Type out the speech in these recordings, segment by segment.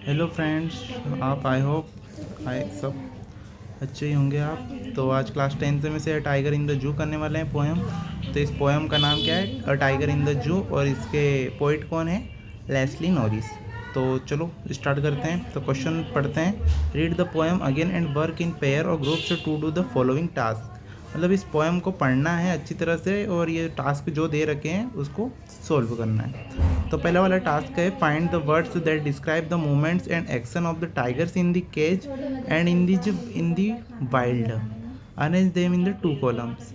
Hello friends, आप I hope आए सब अच्छे ही होंगे आप। तो आज क्लास 10th में से टाइगर इन द जू करने वाले हैं पोएम। तो इस पोएम का नाम क्या है? अ टाइगर इन द जू। और इसके पोइट कौन है? Leslie Norris. तो चलो स्टार्ट करते हैं। तो क्वेश्चन पढ़ते हैं। Read the poem again and work in pair और groups to do the following task. मतलब इस पोएम को पढ़ना है अच्छी तरह से और ये टास्क जो दे रखे हैं उसको सोल्व करना है। तो पहला वाला टास्क है find the words that describe the movements and action of the tigers in the cage and in the wild. Arrange them in the two columns.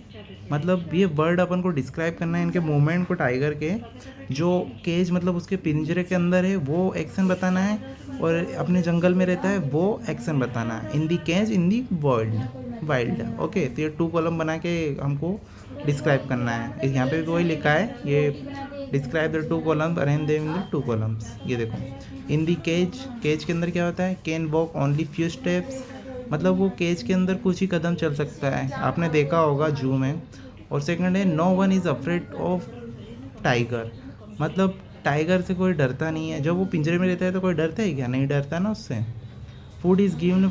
मतलब ये वर्ड अपन को डिस्क्राइब करना है इनके मूवमेंट को, टाइगर के जो केज मतलब उसके पिंजरे के अंदर है वो एक्शन बताना है, और अपने जंगल में रहता है वो एक्शन बताना है। In the cage in the wild. Okay, तो ये टू कॉलम बना के हमको डिस्क्राइब करना है। यहाँ पे भी वही लिखा है, ये describe the two columns arrange them in the two columns. ये देखो, इन दी केज, केज के अंदर क्या होता है? Can walk only few steps. मतलब वो केज के अंदर कुछ ही कदम चल सकता है, आपने देखा होगा जू में। और सेकंड है no one is afraid of tiger. मतलब टाइगर से कोई डरता नहीं है। जब वो पिंजरे में रहता है तो कोई डरता है क्या? नहीं डरता ना उससे। Food is given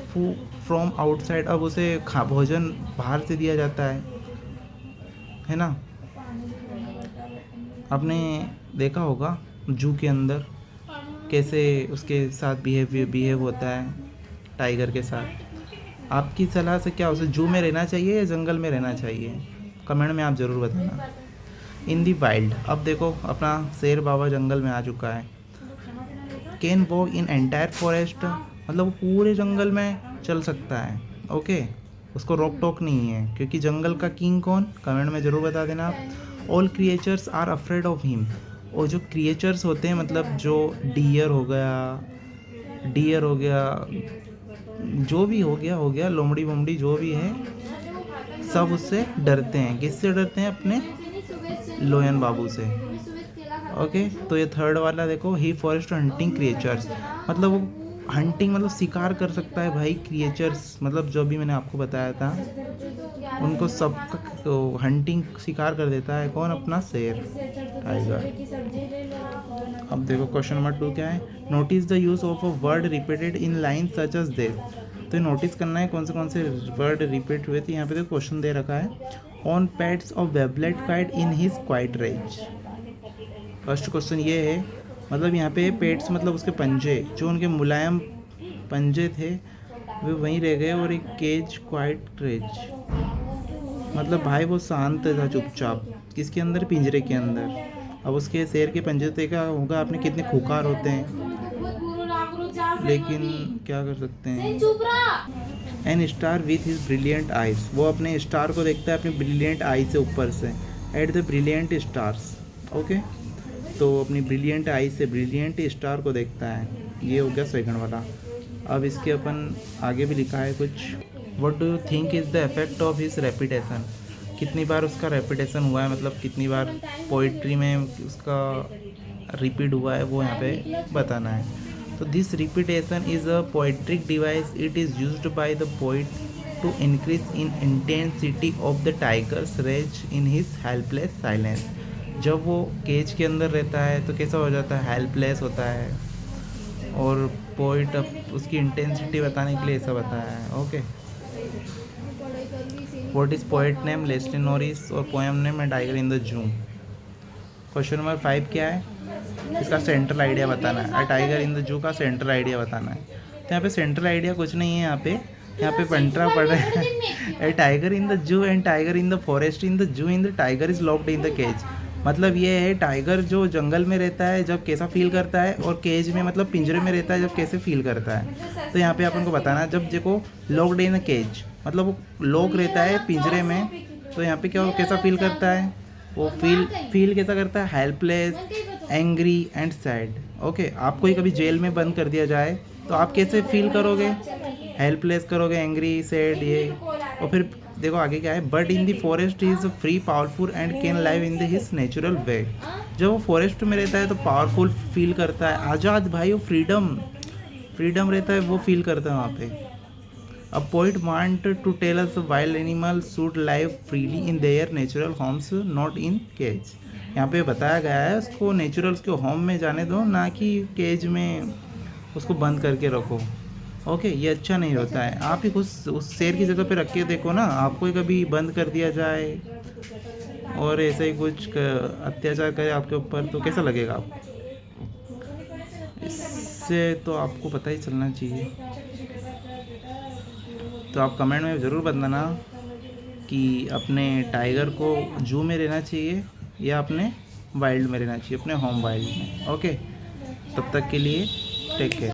from outside. अब उसे भोजन बाहर से दिया जाता है ना। आपने देखा होगा जू के अंदर कैसे उसके साथ बिहेव होता है टाइगर के साथ। आपकी सलाह से क्या उसे जू में रहना चाहिए या जंगल में रहना चाहिए? कमेंट में आप ज़रूर बताना। इन दी वाइल्ड, अब देखो अपना शेर बाबा जंगल में आ चुका है। Can walk in entire forest. मतलब वो पूरे जंगल में चल सकता है। ओके, उसको रोक टोक नहीं है, क्योंकि जंगल का किंग कौन? कमेंट में ज़रूर बता देना आप। All creatures are afraid of him. और जो क्रिएचर्स होते हैं मतलब जो डियर हो गया, जो भी हो गया लोमड़ी वोमड़ी जो भी है, सब उससे डरते हैं। किससे डरते हैं? अपने लोयन बाबू से। ओके, तो ये थर्ड वाला देखो, ही फॉरेस्ट हंटिंग क्रिएचर्स। मतलब वो हंटिंग मतलब शिकार कर सकता है भाई। क्रिएचर्स मतलब जो भी मैंने आपको बताया था उनको सब तो हंटिंग शिकार कर देता है। कौन? अपना शेर, टाइगर। अब देखो क्वेश्चन नंबर 2 क्या है? Notice the use of a word repeated in line such as this. तो नोटिस करना है कौन से वर्ड रिपीट हुए थे। यहाँ पे तो क्वेश्चन दे रखा है on pads of wavelet kite in his quiet range. First question ये है, मतलब यहाँ पे पेट्स मतलब उसके पंजे, जो उनके मुलायम पंजे थे वे वहीं रह गए, और एक केज क्वाइट रेज। मतलब भाई वो शांत था चुपचाप। किसके अंदर? पिंजरे के अंदर। अब उसके शेर के पंजे देखा होगा आपने कितने खुखार होते हैं, लेकिन क्या कर सकते हैं। And stare with his brilliant eyes. वो अपने स्टार को देखता है अपने ब्रिलियंट आई से ऊपर से। At the brilliant stars. Okay, तो अपनी ब्रिलियंट आई से ब्रिलियंट स्टार को देखता है। ये हो गया सेकंड वाला। अब इसके अपन आगे भी लिखा है कुछ। What do you think is the effect of his repetition. कितनी बार उसका रेपिटेशन हुआ है, मतलब कितनी बार पोइट्री में उसका रिपीट हुआ है, वो यहाँ पे बताना है। तो this repetition is a poetic device. It is used by the poet to increase in intensity of the tiger's rage in his helpless silence. जब वो केज के अंदर रहता है तो कैसा हो जाता है? हेल्पलेस होता है। और पोइट अब उसकी इंटेंसिटी बताने के लिए ऐसा बताया है। Okay, what is poet name? Leslie Norris. और पोएम नेम है tiger in the zoo. Question number 5 क्या है? इसका सेंट्रल आइडिया बताना है। टाइगर इन द जू का सेंट्रल आइडिया बताना है। तो यहाँ पे सेंट्रल आइडिया कुछ नहीं है। यहाँ पे पंट्रा पड़ रहा है। Tiger in the zoo and tiger in the forest in the zoo in the tiger is locked in the cage. मतलब ये है टाइगर जो जंगल में रहता है जब कैसा फील करता है, और केज में मतलब पिंजरे में रहता है जब कैसे फील करता है। तो यहाँ पे अपन को बताना है जब देखो लॉक्ड इन द केज मतलब वो लॉक रहता है पिंजरे में, तो यहाँ पे क्या कैसा फील करता है? वो फील कैसा करता है? Helpless, angry and sad. Okay, आपको ही कभी जेल में बंद कर दिया जाए तो आप कैसे फील करोगे? हेल्पलेस करोगे, एंग्री, सैड, ये। और फिर देखो आगे क्या है, but in the forest is free powerful and can live in the his natural way. जब वो फॉरेस्ट में रहता है तो पावरफुल फील करता है, आज़ाद भाई, वो फ्रीडम रहता है, वो फील करता है वहाँ पे। A poet want to tell us wild animals should live freely in their natural homes, not in cage। यहाँ पे बताया गया है उसको नेचुरल के होम में जाने दो, ना कि केज में उसको बंद करके रखो। ओके, ये अच्छा नहीं होता है। आप ही उस शेर की जगह पे रख के देखो ना, आपको ही कभी बंद कर दिया जाए और ऐसे ही कुछ अत्याचार करे आपके ऊपर, तो कैसा लगेगा आपको? इससे तो आपको पता ही चलना चाहिए। तो आप कमेंट में ज़रूर बताना कि अपने टाइगर को जू में रहना चाहिए या अपने वाइल्ड में रहना चाहिए, अपने होम वाइल्ड में। ओके, तब तक के लिए टेक केयर।